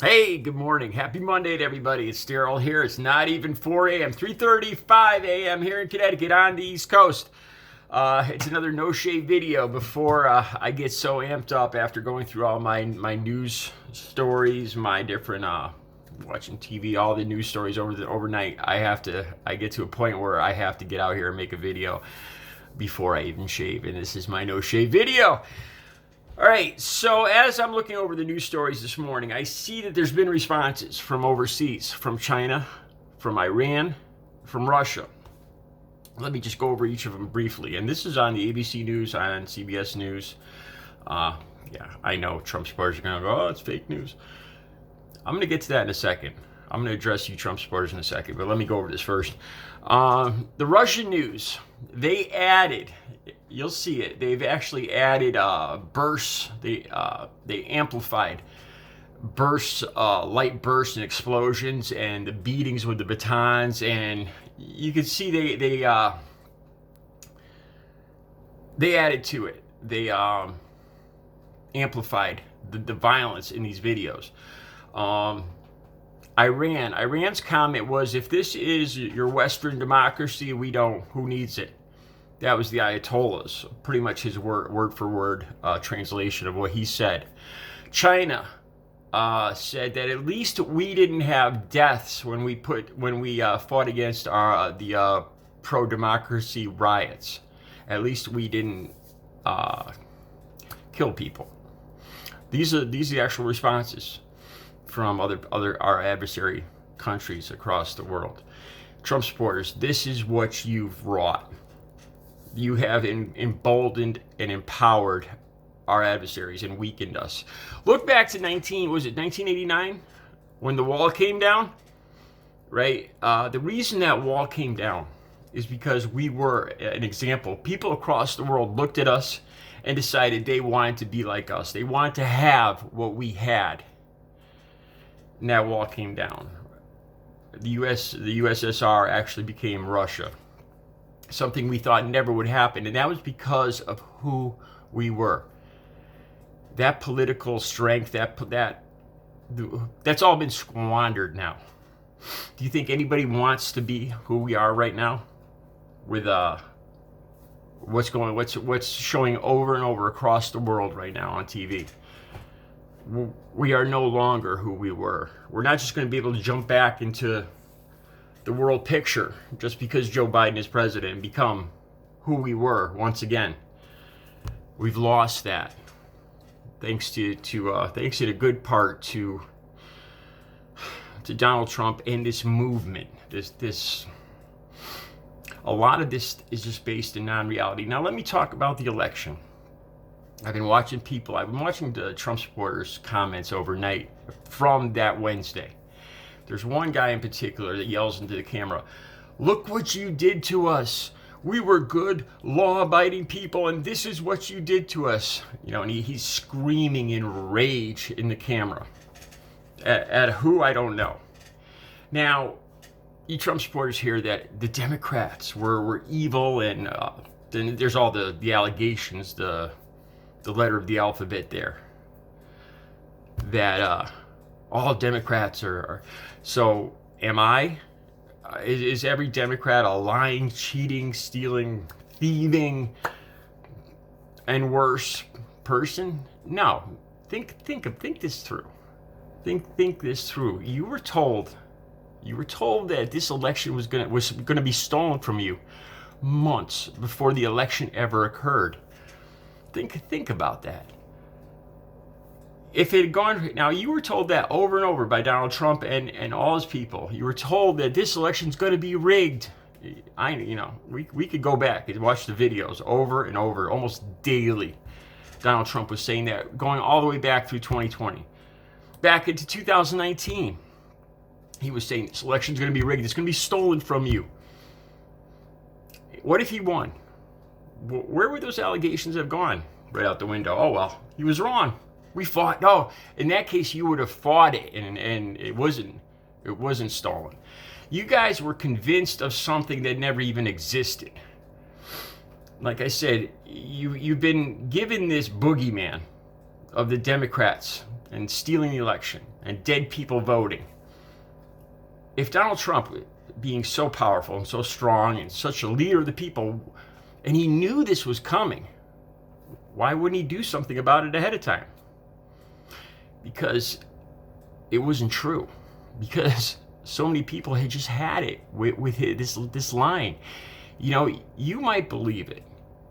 Hey, good morning. Happy Monday to everybody. It's Daryl here. It's not even 4 a.m. 3:35 a.m. here in Connecticut on the East Coast. It's another no shave video before I get so amped up after going through all my news stories, my different watching TV, all the news stories overnight. I get to a point where I have to get out here and make a video before I even shave, and this is my no shave video. All right, so as I'm looking over the news stories this morning, I see that there's been responses from overseas, from China, from Iran, from Russia. Let me just go over each of them briefly. And this is on the ABC News, on CBS News. Yeah, I know Trump supporters are going to go, oh, it's fake news. I'm going to get to that in a second. I'm going to address you Trump supporters in a second, but let me go over this first. The Russian news, they added, you'll see it, they've actually added bursts, they amplified bursts, light bursts and explosions and the beatings with the batons, and you can see they added to it. They amplified the violence in these videos. Iran's comment was, if this is your Western democracy, who needs it? That was the Ayatollah's, pretty much his word for word translation of what he said. China said that at least we didn't have deaths when we fought against the pro-democracy riots. At least we didn't kill people. These are the actual responses from our adversary countries across the world. Trump supporters, this is what you've wrought. You have emboldened and empowered our adversaries and weakened us. Look back to 1989 when the wall came down, right? The reason that wall came down is because we were an example. People across the world looked at us and decided they wanted to be like us. They wanted to have what we had. And that wall came down. The USSR actually became Russia. Something we thought never would happen, and that was because of who we were. That political strength, that's all been squandered now. Do you think anybody wants to be who we are right now? With what's showing over and over across the world right now on TV? We are no longer who we were. We're not just going to be able to jump back into the world picture just because Joe Biden is president and become who we were once again. We've lost that. Thanks to the good part to Donald Trump and this movement. A lot of this is just based in non-reality. Now let me talk about the election. I've been watching the Trump supporters' comments overnight from that Wednesday. There's one guy in particular that yells into the camera, "Look what you did to us. We were good, law-abiding people, and this is what you did to us." And he's screaming in rage in the camera. At who, I don't know. Now, you Trump supporters hear that the Democrats were evil, and then there's all the allegations, the letter of the alphabet there, that all Democrats are. So am I? Is every Democrat a lying, cheating, stealing, thieving, and worse person? No. Think this through. Think this through. You were told that this election was gonna be stolen from you months before the election ever occurred. Think about that. If it had gone, now you were told that over and over by Donald Trump and all his people. You were told that this election's going to be rigged. We could go back and watch the videos over and over, almost daily. Donald Trump was saying that, going all the way back through 2020. Back into 2019, he was saying this election's going to be rigged. It's going to be stolen from you. What if he won? Where would those allegations have gone? Right out the window. Oh, well, he was wrong. We fought. No, in that case, you would have fought it, and it wasn't stolen. You guys were convinced of something that never even existed. Like I said, you've been given this boogeyman of the Democrats and stealing the election. and dead people voting. If Donald Trump, being so powerful and so strong and such a leader of the people, and he knew this was coming, why wouldn't he do something about it ahead of time? Because it wasn't true. Because so many people had just had it with this line. You know, you might believe it.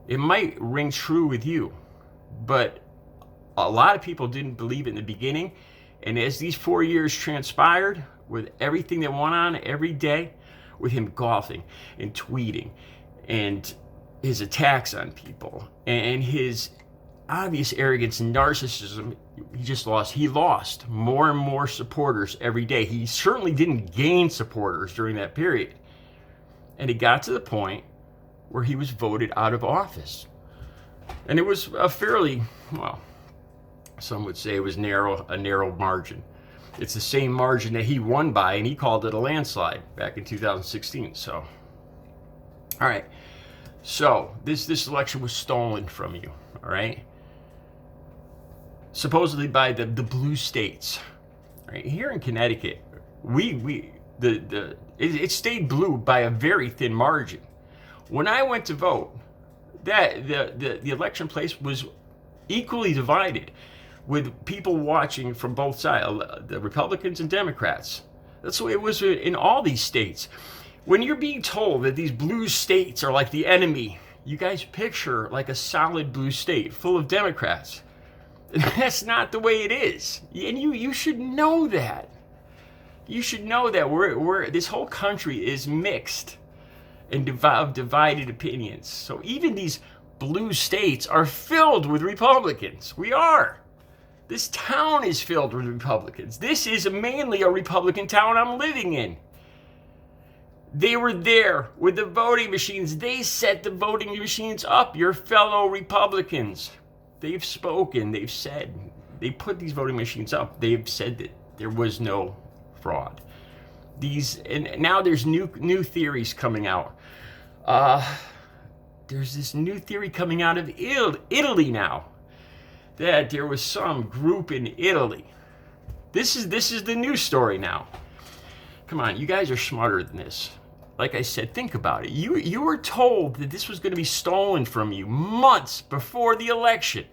It might ring true with you. But a lot of people didn't believe it in the beginning. And as these 4 years transpired, with everything that went on every day, with him golfing and tweeting and his attacks on people and his obvious arrogance and narcissism, he lost more and more supporters every day. He certainly didn't gain supporters during that period. And it got to the point where he was voted out of office. And it was a fairly, well, some would say it was a narrow margin. It's the same margin that he won by, and he called it a landslide back in 2016. So, all right. So this election was stolen from you, all right? Supposedly by the blue states. Right? Here in Connecticut, it stayed blue by a very thin margin. When I went to vote, the election place was equally divided, with people watching from both sides, the Republicans and Democrats. That's the way it was in all these states. When you're being told that these blue states are like the enemy, you guys picture like a solid blue state full of Democrats. That's not the way it is. And you should know that. You should know that this whole country is mixed and divided opinions. So even these blue states are filled with Republicans. We are. This town is filled with Republicans. This is mainly a Republican town I'm living in. They were there with the voting machines. They set the voting machines up, your fellow Republicans. They've spoken, they've said, they put these voting machines up. They've said that there was no fraud. And now there's new theories coming out. There's this new theory coming out of Italy now, that there was some group in Italy. This is the news story now. Come on, you guys are smarter than this. Like I said, think about it. You were told that this was going to be stolen from you months before the election.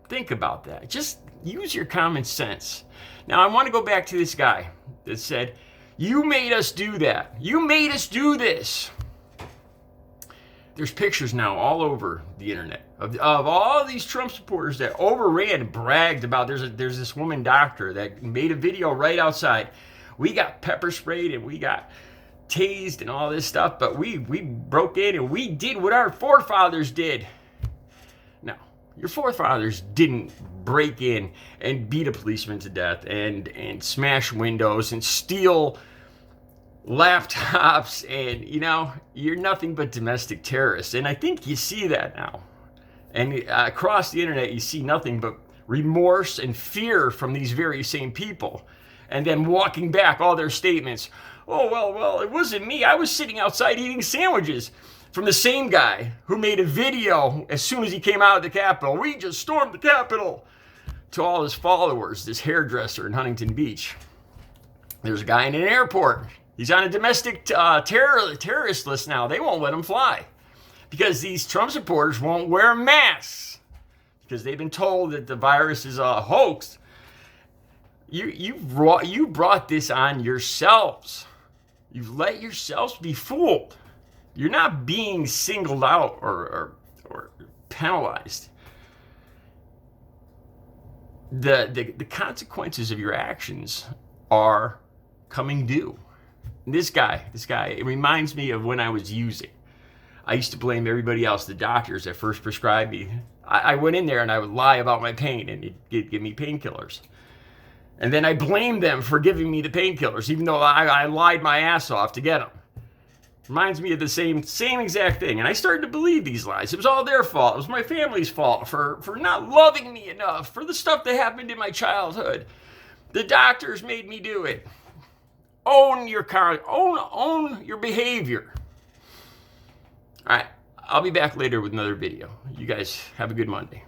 Think about that. Just use your common sense. Now, I want to go back to this guy that said, you made us do that. You made us do this. There's pictures now all over the internet of all these Trump supporters that overran and bragged about. There's this woman doctor that made a video right outside. We got pepper sprayed and we got tased and all this stuff, but we broke in and we did what our forefathers did. No, your forefathers didn't break in and beat a policeman to death and smash windows and steal laptops, and you're nothing but domestic terrorists. And I think you see that now. And across the internet, you see nothing but remorse and fear from these very same people. And then walking back all their statements. Oh, well, it wasn't me. I was sitting outside eating sandwiches. From the same guy who made a video as soon as he came out of the Capitol. We just stormed the Capitol. To all his followers, this hairdresser in Huntington Beach. There's a guy in an airport. He's on a domestic terrorist list now. They won't let him fly because these Trump supporters won't wear masks because they've been told that the virus is a hoax. You brought this on yourselves. You've let yourselves be fooled. You're not being singled out or penalized. The consequences of your actions are coming due. This guy, it reminds me of when I was using. I used to blame everybody else, the doctors that first prescribed me. I went in there and I would lie about my pain and it'd give me painkillers. And then I blamed them for giving me the painkillers, even though I lied my ass off to get them. Reminds me of the same exact thing. And I started to believe these lies. It was all their fault. It was my family's fault for not loving me enough, for the stuff that happened in my childhood. The doctors made me do it. Own your behavior. All right, I'll be back later with another video. You guys have a good Monday.